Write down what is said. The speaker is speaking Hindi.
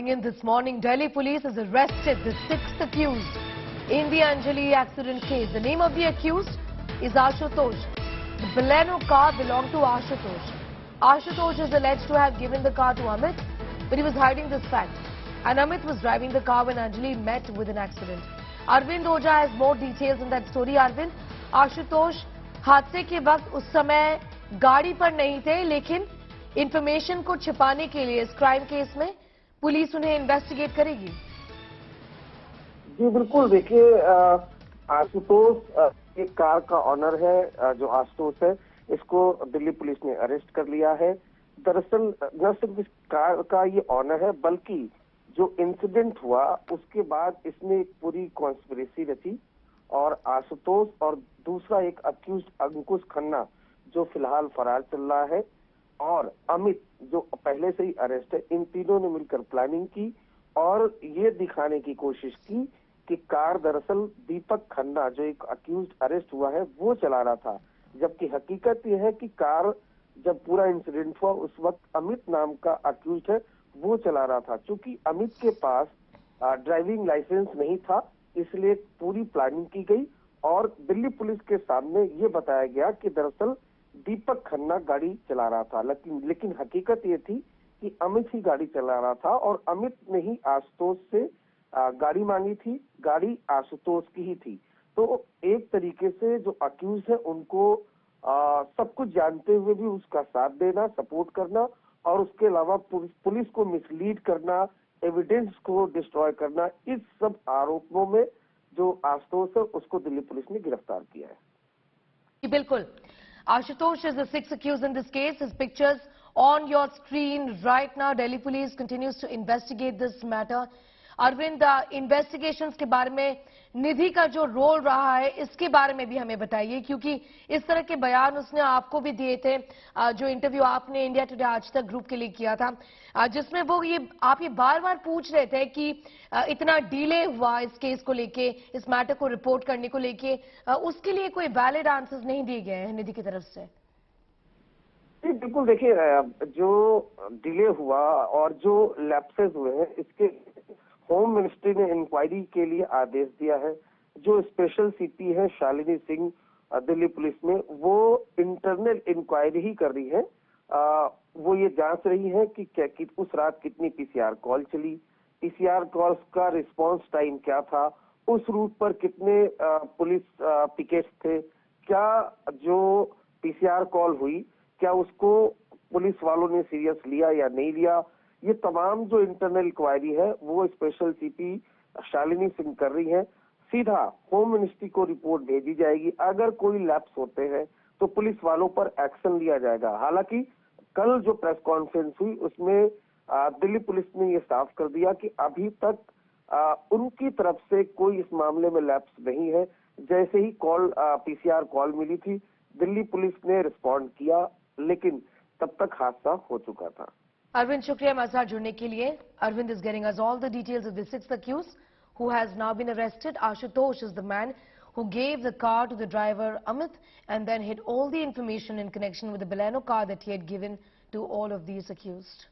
Coming in this morning, Delhi police has arrested the sixth accused in the Anjali accident case. The name of the accused is Ashutosh. The Baleno car belonged to Ashutosh. Ashutosh is alleged to have given the car to Amit, but he was hiding this fact. And Amit was driving the car when Anjali met with an accident. Arvind Oja has more details in that story. Arvind, Ashutosh हादसे के वक्त उस समय गाड़ी पर नहीं थे, लेकिन इंफॉर्मेशन को छिपाने के लिए इस क्राइम केस में पुलिस उन्हें इन्वेस्टिगेट करेगी। जी बिल्कुल, देखिए आशुतोष एक कार का ऑनर है। जो आशुतोष है, इसको दिल्ली पुलिस ने अरेस्ट कर लिया है। दरअसल न सिर्फ इस कार का ये ऑनर है, बल्कि जो इंसिडेंट हुआ उसके बाद इसने एक पूरी कॉन्स्पिरेसी रची और आशुतोष और दूसरा एक अक्यूज्ड अंकुश खन्ना जो फिलहाल फरार चल रहा है और अमित जो पहले से ही अरेस्ट है, इन तीनों ने मिलकर प्लानिंग की और ये दिखाने की कोशिश की कि कार दरअसल दीपक खन्ना जो एक अक्यूज्ड अरेस्ट हुआ है वो चला रहा था, जबकि हकीकत ये है कि कार जब पूरा इंसिडेंट हुआ उस वक्त अमित नाम का अक्यूज्ड है वो चला रहा था। चूंकि अमित के पास ड्राइविंग लाइसेंस नहीं था, इसलिए पूरी प्लानिंग की गई और दिल्ली पुलिस के सामने ये बताया गया कि दरअसल दीपक खन्ना गाड़ी चला रहा था, लेकिन हकीकत ये थी कि अमित ही गाड़ी चला रहा था और अमित ने ही आशुतोष से गाड़ी मांगी थी। गाड़ी आशुतोष की ही थी। तो एक तरीके से जो अक्यूज है उनको सब कुछ जानते हुए भी उसका साथ देना, सपोर्ट करना और उसके अलावा पुलिस को मिसलीड करना, एविडेंस को डिस्ट्रॉय करना, इस सब आरोपों में जो आशुतोष है उसको दिल्ली पुलिस ने गिरफ्तार किया है। बिल्कुल, Ashutosh is the sixth accused in this case. His pictures on your screen right now. Delhi police continues to investigate this matter. Arvind, investigations के बारे में निधि का जो रोल रहा है इसके बारे में भी हमें बताइए, क्योंकि इस तरह के बयान उसने आपको भी दिए थे, जो इंटरव्यू आपने इंडिया टुडे आज तक ग्रुप के लिए किया था, जिसमें वो आप ये बार बार पूछ रहे थे कि इतना डिले हुआ इस केस को लेके, इस मैटर को रिपोर्ट करने को लेके, उसके लिए कोई वैलिड आंसर्स नहीं दिए गए हैं निधि की तरफ से। जी बिल्कुल, देखिए जो डिले हुआ और जो लैप्सेस हुए हैं इसके होम मिनिस्ट्री ने इंक्वायरी के लिए आदेश दिया है। जो स्पेशल सीपी है शालिनी सिंह दिल्ली पुलिस में, वो इंटरनल इंक्वायरी ही कर रही है। वो ये जांच रही है कि उस रात कितनी पीसीआर कॉल चली, पीसीआर कॉल्स का रिस्पांस टाइम क्या था, उस रूट पर कितने पुलिस पिकेट्स थे, क्या जो पीसीआर कॉल हुई क्या उसको पुलिस वालों ने सीरियस लिया या नहीं लिया। ये तमाम जो इंटरनल इंक्वायरी है वो स्पेशल सीपी शालिनी सिंह कर रही है। सीधा होम मिनिस्ट्री को रिपोर्ट भेजी जाएगी। अगर कोई लैप्स होते हैं तो पुलिस वालों पर एक्शन लिया जाएगा। हालांकि कल जो प्रेस कॉन्फ्रेंस हुई उसमें दिल्ली पुलिस ने ये साफ कर दिया कि अभी तक उनकी तरफ से कोई इस मामले में लैप्स नहीं है। जैसे ही पीसीआर कॉल मिली थी दिल्ली पुलिस ने रिस्पॉन्ड किया, लेकिन तब तक हादसा हो चुका था। अरविंद, शुक्रिया हमारे साथ जुड़ने के लिए। Arvind is getting us all the details of the sixth accused who has now been arrested. Ashutosh is the man who gave the car to the driver Amit and then hid all the information in connection with the Baleno car that he had given to all of these accused.